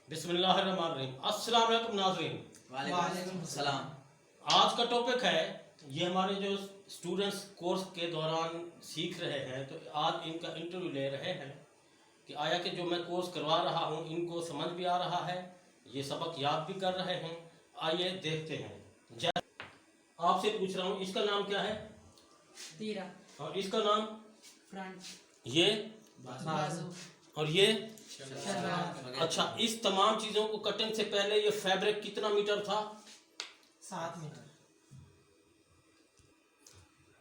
बिस्मिल्लाहिर्रहमानिर्रहीम। अस्सलाम वालेकुम नाज़रीन। वालेकुम सलाम। आज का टॉपिक है, ये हमारे जो स्टूडेंट्स कोर्स के दौरान सीख रहे हैं, तो आज इनका इंटरव्यू ले रहे हैं कि आया कि जो मैं कोर्स करवा रहा हूँ इनको समझ भी आ रहा है, ये सबक याद भी कर रहे हैं। आइए देखते हैं। आपसे पूछ रहा हूँ, इसका नाम क्या है? तीरा। और इसका नाम? फ्रंट। ये? बाजू। और ये? शलवार। अच्छा, इस तमाम चीज़ों को कटिंग से पहले ये फैब्रिक कितना मीटर था? 7 मीटर।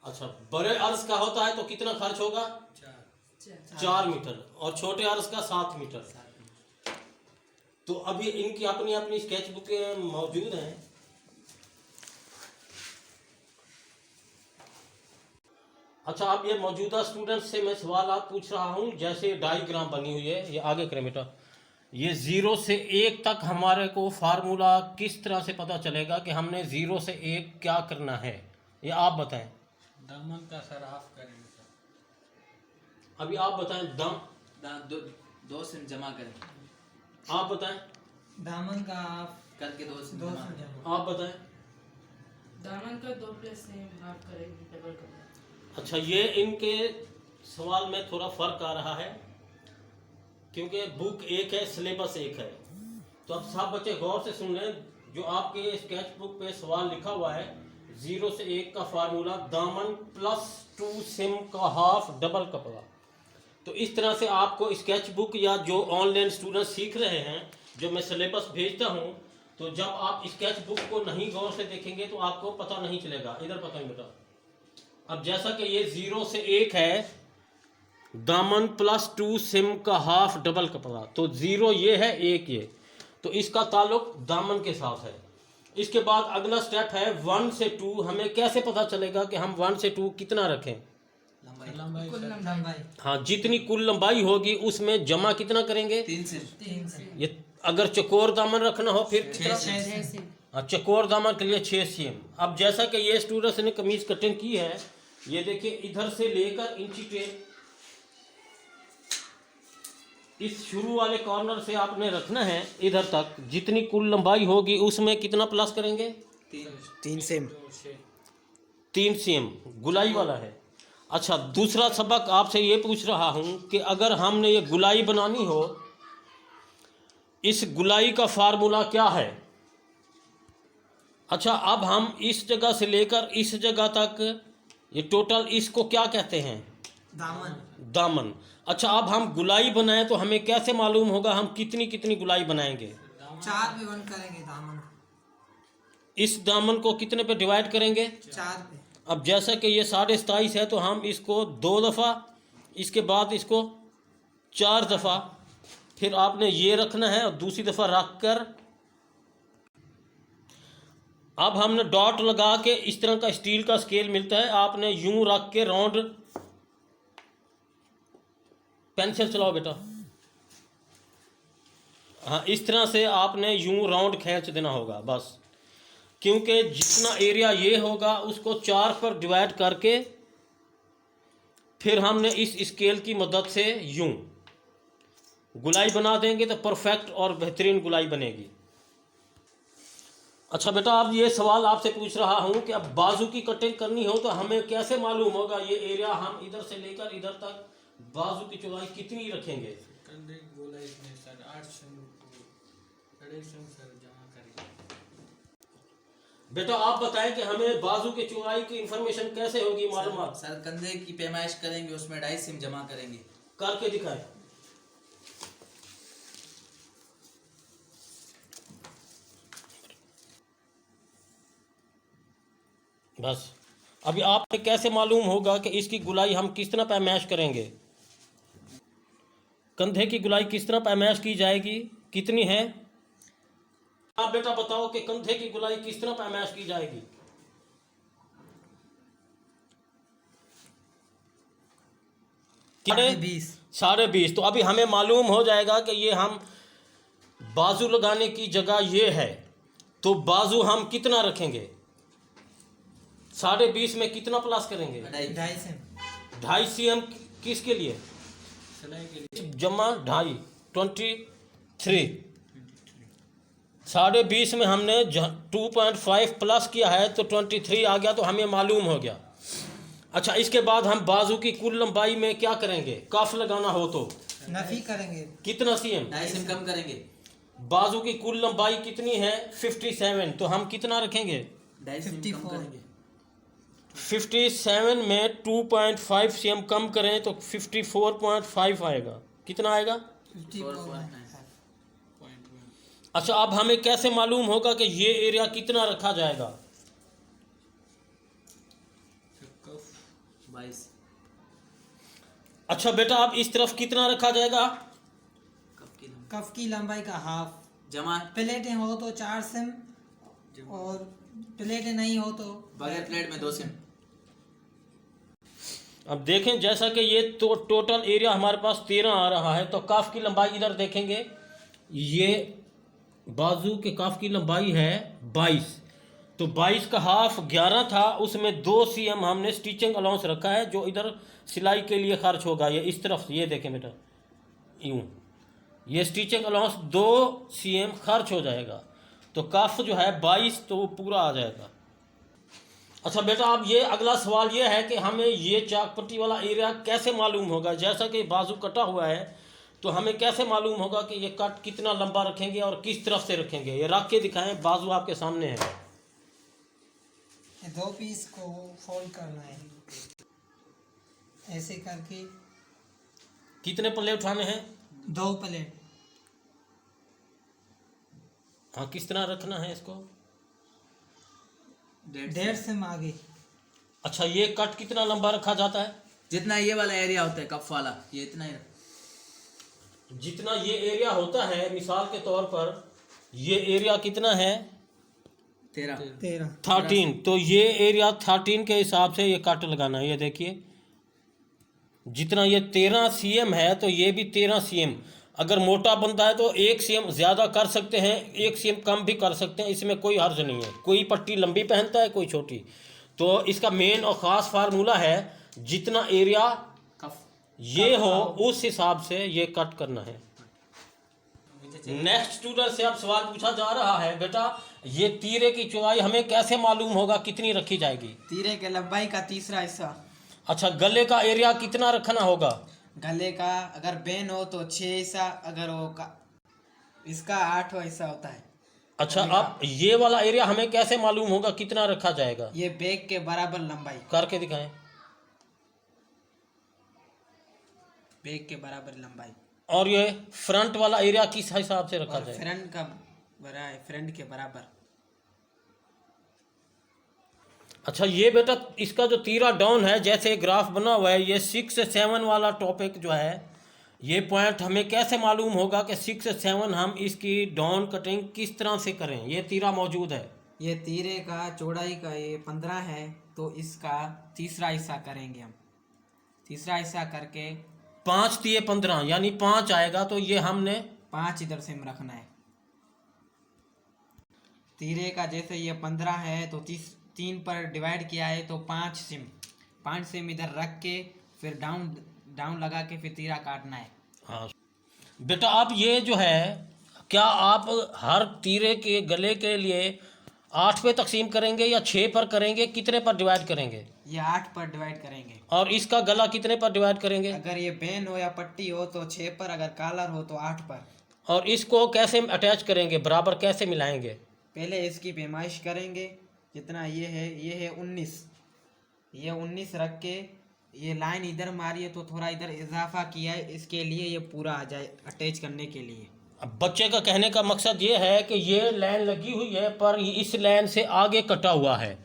अच्छा, बड़े अर्ज का होता है तो कितना खर्च होगा? 4 मीटर। और छोटे अर्ज का 7 मीटर। तो अभी इनकी अपनी अपनी स्केच बुकें मौजूद हैं। अच्छा, अब ये मौजूदा स्टूडेंट्स से मैं सवाल पूछ रहा हूँ। जैसे डायग्राम बनी हुई है, ये आगे करें बेटा। ये 0 से 1 तक हमारे को फार्मूला किस तरह से पता चलेगा कि हमने 0 से 1 क्या करना है, ये आप बताएं। दामन का सराफ करेंगे सर। अभी आप बताएं। दो सिम जमा करें। आप बताएं। दामन का हाफ करके दो सिम जमा। आप बताएं। दामन का 2 प्लस से हाफ करेंगे, डबल करेंगे। अच्छा, ये इनके सवाल में थोड़ा फर्क आ रहा है क्योंकि बुक एक है, सिलेबस एक है। तो अब सब बच्चे गौर से सुन लें। जो आपके स्केच बुक पे सवाल लिखा हुआ है, 0 से 1 का फार्मूला दामन प्लस 2 सिम का हाफ डबल कपड़ा। तो इस तरह से आपको स्केच बुक या जो ऑनलाइन स्टूडेंट सीख रहे हैं, जो मैं सिलेबस भेजता हूँ, तो जब आप स्केच बुक को नहीं गौर से देखेंगे तो आपको पता नहीं चलेगा। इधर पता नहीं बेटा। अब जैसा कि ये 0 से 1 है, दामन प्लस 2 सिम का हाफ डबल कपड़ा, तो 0 ये है, 1 ये, तो इसका ताल्लुक दामन के साथ है। इसके बाद अगला स्टेप है 1 से 2। हमें कैसे पता चलेगा कि हम 1 से 2 कितना रखें? लंबाई। हाँ, जितनी कुल लंबाई होगी उसमें जमा कितना करेंगे? 3 सिम। ये अगर चकोर दामन रखना हो फिर कितना? 6 से। हाँ, चकोर दामन के लिए 6 सीएम। अब जैसा कि ये स्टूडेंट्स ने कमीज कटिंग की है, ये देखिए इधर से लेकर इंची टेप इस शुरू वाले कॉर्नर से आपने रखना है इधर तक। जितनी कुल लंबाई होगी उसमें कितना प्लस करेंगे? 3 सिम। 3 सीएम गुलाई वाला है। अच्छा, दूसरा सबक आपसे ये पूछ रहा हूँ कि अगर हमने ये गुलाई बनानी हो, इस गुलाई का फार्मूला क्या है? अच्छा, अब हम इस जगह से लेकर इस जगह तक, ये टोटल, इसको क्या कहते हैं? दामन। अच्छा, अब हम गुलाई बनाएं तो हमें कैसे मालूम होगा हम कितनी कितनी गुलाई बनाएंगे? 4 पे 1 करेंगे दामन। इस दामन को कितने पे डिवाइड करेंगे? 4 पे। अब जैसा कि ये 27.5 है तो हम इसको 2 दफ़ा, इसके बाद इसको 4 दफ़ा, फिर आपने ये रखना है और दूसरी दफ़ा रख कर अब हमने डॉट लगा के, इस तरह का स्टील का स्केल मिलता है, आपने यूं रख के राउंड, पेंसिल चलाओ बेटा। हाँ, इस तरह से आपने यूं राउंड खींच देना होगा बस। क्योंकि जितना एरिया ये होगा उसको 4 पर डिवाइड करके फिर हमने इस स्केल की मदद से यूं गुलाई बना देंगे तो परफेक्ट और बेहतरीन गुलाई बनेगी। अच्छा बेटा, अब ये सवाल आपसे पूछ रहा हूँ कि अब बाजू की कटिंग करनी हो तो हमें कैसे मालूम होगा ये एरिया हम इधर से लेकर इधर तक बाजू की चौड़ाई कितनी रखेंगे? कंधे की गोलाई इसमें सर 8 सिम, 2.5 सिम सर जमा करेंगे। बेटा आप बताएं कि हमें बाजू की चौड़ाई की इंफॉर्मेशन कैसे होगी मालूमात? सर कंधे की पैमाइश करेंगे, उसमें 2.5 सिम जमा करेंगे। करके दिखाएं। बस। अभी आपने कैसे मालूम होगा कि इसकी गुलाई हम किस तरह पैमाइश करेंगे? कंधे की गुलाई किस तरह पैमाइश की जाएगी, कितनी है? आप बेटा बताओ कि कंधे की गुलाई किस तरह पैमाइश की जाएगी? साढ़े 20। 20.5। तो अभी हमें मालूम हो जाएगा कि ये हम बाजू लगाने की जगह ये है, तो बाजू हम कितना रखेंगे? 20.5 में कितना प्लस करेंगे? 2.5 से। 2.5 सीएम किसके लिए? सिलाई के लिए। जमा 2.5 23। 20.5 में हमने 2.5 प्लस किया है तो 23 आ गया, तो हमें मालूम हो गया। अच्छा, इसके बाद हम बाजू की कुल लंबाई में क्या करेंगे? कफ लगाना हो तो नफी करेंगे। कितना सीएम? 2.5 सेम कम करेंगे। बाजू की कुल लंबाई कितनी है? 57, तो हम कितना रखेंगे? 2.5 सेम कम 54 करेंगे। 57 में 2.5 सीएम कम करें तो 54.5 आएगा। कितना आएगा? 54.5। अच्छा, अब हमें कैसे मालूम होगा कि ये एरिया कितना रखा जाएगा? 22 अच्छा बेटा, अब इस तरफ कितना रखा जाएगा? कब की लंबाई कफ की लंबाई का हाफ। जमा प्लेटें हो तो 4 सेम और प्लेटें नहीं हो तो बगैर प्लेट में 2 सेम। अब देखें, जैसा कि ये तो टोटल एरिया हमारे पास 13 आ रहा है, तो कफ की लंबाई इधर देखेंगे, ये बाजू के कफ की लंबाई है 22, तो 22 का हाफ 11 था, उसमें 2 सीएम हमने स्टिचिंग अलाउंस रखा है जो इधर सिलाई के लिए खर्च होगा। ये इस तरफ, ये देखें बेटा, यूँ ये स्टिचिंग अलाउंस 2 सीएम खर्च हो जाएगा, तो कफ जो है 22, तो वो पूरा आ जाएगा। अच्छा बेटा, अब ये अगला सवाल ये है कि हमें ये चाकपट्टी वाला एरिया कैसे मालूम होगा? जैसा कि बाजू कटा हुआ है, तो हमें कैसे मालूम होगा कि ये कट कितना लंबा रखेंगे और किस तरफ से रखेंगे? ये रख के दिखाएं, बाजू आपके सामने है। ये 2 पीस को फोल्ड करना है ऐसे करके। कितने पल्ले उठाने हैं? 2 प्लेट। हाँ, किस तरह रखना है इसको? 1.5 सेम आगे। अच्छा, ये कट कितना लंबा रखा जाता है? जितना ये वाला एरिया होता है कफ वाला, ये इतना ही। जितना ये एरिया होता है, मिसाल के तौर पर ये एरिया कितना है? 13 13, तो ये एरिया 13 के हिसाब से ये कट लगाना है। ये देखिए, जितना ये 13 सीएम है तो ये भी 13 सीएम। अगर मोटा बनता है तो 1 सीएम ज़्यादा कर सकते हैं, 1 सीएम कम भी कर सकते हैं, इसमें कोई हर्ज नहीं है। कोई पट्टी लंबी पहनता है, कोई छोटी। तो इसका मेन और ख़ास फार्मूला है, जितना एरिया कफ ये हो उस हिसाब से ये कट करना है। नेक्स्ट स्टूडेंट से अब सवाल पूछा जा रहा है, बेटा ये तीरे की चौड़ाई हमें कैसे मालूम होगा कितनी रखी जाएगी? तीरे के लंबाई का तीसरा हिस्सा। अच्छा, गले का एरिया कितना रखना होगा? गले का अगर बेन हो तो 6 हिस्सा, अगर वो इसका 8वां हिस्सा होता है। अच्छा, अब ये वाला एरिया हमें कैसे मालूम होगा कितना रखा जाएगा? ये बैक के बराबर लंबाई, करके दिखाएं। बैक के बराबर लंबाई। और ये फ्रंट वाला एरिया किस हिसाब से रखा और जाएगा? फ्रंट का फ्रंट के बराबर। अच्छा, ये बेटा इसका जो तीरा डाउन है, जैसे ग्राफ बना हुआ है, ये 6 से 7 वाला टॉपिक जो है, ये पॉइंट हमें कैसे मालूम होगा कि 6 से 7 हम इसकी डाउन कटिंग किस तरह से करें? ये तीरा मौजूद है। ये तीरे का चौड़ाई का ये 15 है, तो इसका तीसरा हिस्सा करेंगे हम। तीसरा हिस्सा करके 5 तिये 15 यानी 5 आएगा, तो ये हमने 5 इधर से हम रखना है। तीरे का जैसे ये 15 है तो 3 पर डिवाइड किया है तो 5 सिम इधर रख के फिर डाउन लगा के फिर तीरा काटना है। हाँ बेटा, अब ये जो है, क्या आप हर तीरे के गले के लिए 8 पे तकसीम करेंगे या 6 पर करेंगे? कितने पर डिवाइड करेंगे? ये 8 पर डिवाइड करेंगे। और इसका गला कितने पर डिवाइड करेंगे? अगर ये बेन हो या पट्टी हो तो 6 पर, अगर कॉलर हो तो 8 पर। और इसको कैसे अटैच करेंगे, बराबर कैसे मिलाएंगे? पहले इसकी पैमाइश करेंगे, जितना ये है 19, ये 19 रख के ये लाइन इधर मारी है तो थोड़ा इधर इजाफा किया है, इसके लिए ये पूरा आ जाए अटैच करने के लिए। अब बच्चे का कहने का मकसद ये है कि ये लाइन लगी हुई है पर इस लाइन से आगे कटा हुआ है,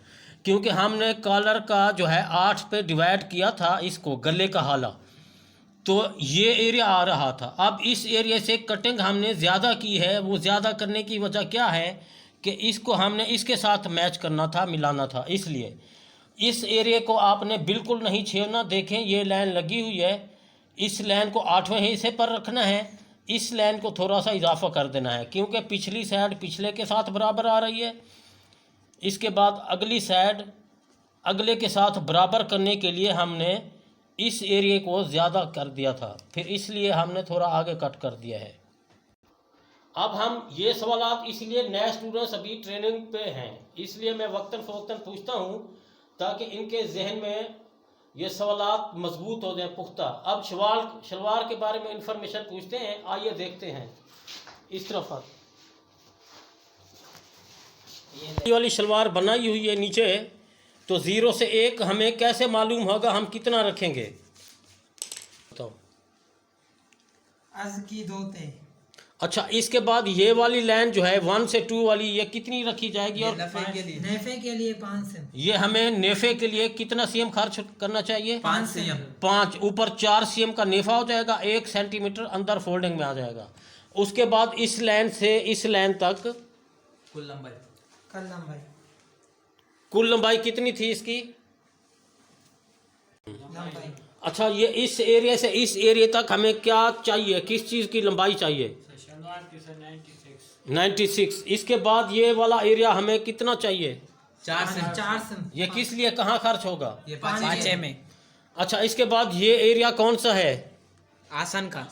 क्योंकि हमने कॉलर का जो है 8 पे डिवाइड किया था इसको, गले का हाला, तो ये एरिया आ रहा था। अब इस एरिया से कटिंग हमने ज़्यादा की है। वो ज़्यादा करने की वजह क्या है कि इसको हमने इसके साथ मैच करना था, मिलाना था, इसलिए इस एरिया को आपने बिल्कुल नहीं छेड़ना। देखें, ये लाइन लगी हुई है, इस लाइन को 8वें हिस्से पर रखना है, इस लाइन को थोड़ा सा इजाफा कर देना है, क्योंकि पिछली साइड पिछले के साथ बराबर आ रही है। इसके बाद अगली साइड अगले के साथ बराबर करने के लिए हमने इस एरिया को ज़्यादा कर दिया था, फिर इसलिए हमने थोड़ा आगे कट कर दिया है। अब हम ये सवाल इसलिए नए स्टूडेंट्स अभी ट्रेनिंग पे हैं, इसलिए मैं वक्तन फ़वक्तन पूछता हूँ ताकि इनके जहन में ये सवालात मजबूत हो जाए, पुख्ता। अब शलवार के बारे में इंफॉर्मेशन पूछते हैं, आइए देखते हैं। इस तरफ ये वाली शलवार बनाई हुई है नीचे, तो 0 से 1 हमें कैसे मालूम होगा हम कितना रखेंगे? बताओ। अर्ज की 2 ते। अच्छा, इसके बाद ये वाली लाइन जो है 1 से 2 वाली, ये कितनी रखी जाएगी? और नफे के लिए नेफे के लिए 5 सेम। ये हमें नेफे के लिए कितना सीएम खर्च करना चाहिए? 5 सीएम। 5 ऊपर 4 सीएम का नेफा हो जाएगा, 1 सेंटीमीटर अंदर फोल्डिंग में आ जाएगा। उसके बाद इस लाइन से इस लाइन तक कुल लंबाई कुल लंबाई कितनी थी इसकी? लंबाई। अच्छा, ये इस एरिया से इस एरिया तक हमें क्या चाहिए, किस चीज़ की लंबाई चाहिए? शलवार की सर 96। 96। इसके बाद ये वाला एरिया हमें कितना चाहिए? 4 सेम। 4 सेम। ये किस लिए कहाँ खर्च होगा? ये 5 में। अच्छा, इसके बाद ये एरिया कौन सा है? आसन का।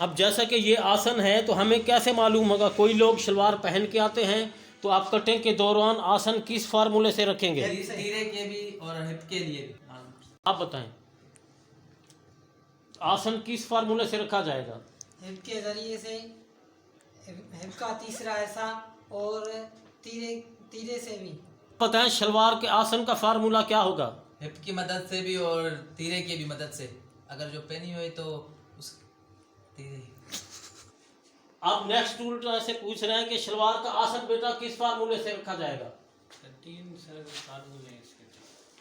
अब जैसा कि ये आसन है तो हमें कैसे मालूम होगा? कोई लोग शलवार पहन के आते हैं तो आप कटिंग के दौरान आसन किस फार्मूले से रखेंगे? तीरे के भी और हिप के लिए भी। आप बताएं, आसन किस फार्मूले से रखा जाएगा? हिप के जरिए से, हिप का तीसरा ऐसा और तीरे से भी। पता है शलवार के आसन का फार्मूला क्या होगा? हिप की मदद से भी और तीरे की भी मदद से, अगर जो पहनी हुई तो उस तीरे। अब नेक्स्ट स्टूडेंट ऐसे पूछ रहे हैं कि शलवार का आसन बेटा किस फार्मूले से रखा जाएगा? 3 सर फार्मूले हैं इसके।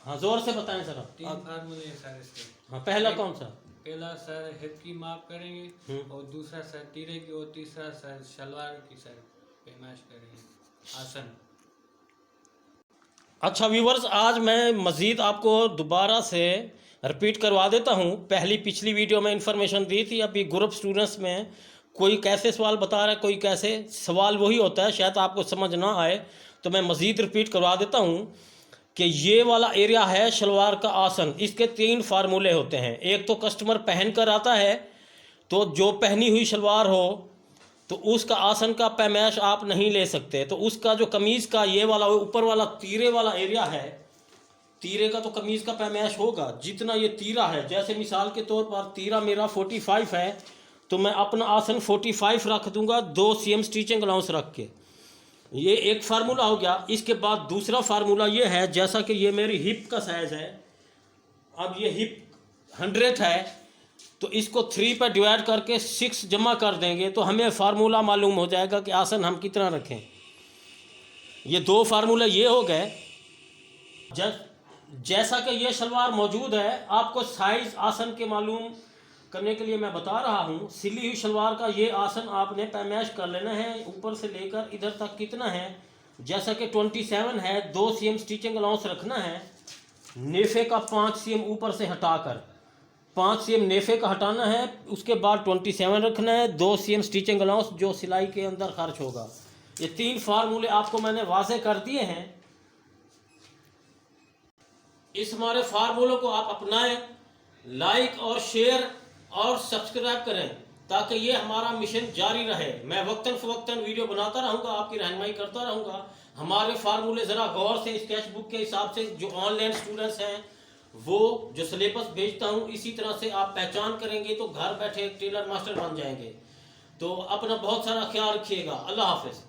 हाँ, जोर से बताएं सर। 3 फार्मूले हैं सर इसके। हाँ, पहला कौन सा? पहला सर हिप की माप करेंगे और दूसरा सर तीरे की और तीसरा सर शलवार की सर पैमाइश करेंगे आसन। अच्छा व्यूवर्स, आज मैं मज़ीद आपको दोबारा से रिपीट करवा देता हूँ। पिछली वीडियो में इंफॉर्मेशन दी थी, अभी ग्रुप स्टूडेंट्स में कोई कैसे सवाल बता रहा है, कोई कैसे। सवाल वही होता है, शायद आपको समझ ना आए तो मैं मज़ीद रिपीट करवा देता हूँ कि ये वाला एरिया है शलवार का आसन। इसके 3 फार्मूले होते हैं। एक तो कस्टमर पहन कर आता है तो जो पहनी हुई शलवार हो तो उसका आसन का पैमाइश आप नहीं ले सकते, तो उसका जो कमीज़ का ये वाला ऊपर वाला तीरे वाला एरिया है, तीरे का तो कमीज़ का पैमाइश होगा जितना ये तीरा है। जैसे मिसाल के तौर पर तीरा मेरा 45 है तो मैं अपना आसन 45 रख दूंगा, 2 सीएम स्टिचिंग अलाउंस रख के। ये एक फार्मूला हो गया। इसके बाद दूसरा फार्मूला ये है, जैसा कि ये मेरी हिप का साइज़ है, अब ये हिप 100 है तो इसको 3 पर डिवाइड करके 6 जमा कर देंगे तो हमें फार्मूला मालूम हो जाएगा कि आसन हम कितना रखें। ये 2 फार्मूले ये हो गए। जैसा कि ये शलवार मौजूद है, आपको साइज़ आसन के मालूम करने के लिए मैं बता रहा हूँ। सिली हुई शलवार का ये आसन आपने पैमाइश कर लेना है, ऊपर से लेकर इधर तक कितना है। जैसा कि 27 है, 2 सीएम स्टिचिंग अलाउंस रखना है। नेफे का 5 सीएम ऊपर से हटाकर 5 सीएम नेफे का हटाना है। उसके बाद 27 रखना है, 2 सीएम स्टिचिंग अलाउंस जो सिलाई के अंदर खर्च होगा। ये 3 फार्मूले आपको मैंने वाज़े कर दिए हैं। इस हमारे फार्मूलों को आप अपनाएं, लाइक और शेयर और सब्सक्राइब करें ताकि ये हमारा मिशन जारी रहे। मैं वक्तन फ़वक्तन वीडियो बनाता रहूँगा, आपकी रहनुमाई करता रहूँगा। हमारे फार्मूले ज़रा गौर से स्केच बुक के हिसाब से जो ऑनलाइन स्टूडेंट्स हैं वो जो सिलेबस भेजता हूँ इसी तरह से आप पहचान करेंगे तो घर बैठे एक टेलर मास्टर बन जाएंगे। तो अपना बहुत सारा ख्याल रखिएगा। अल्लाह हाफ़िज़।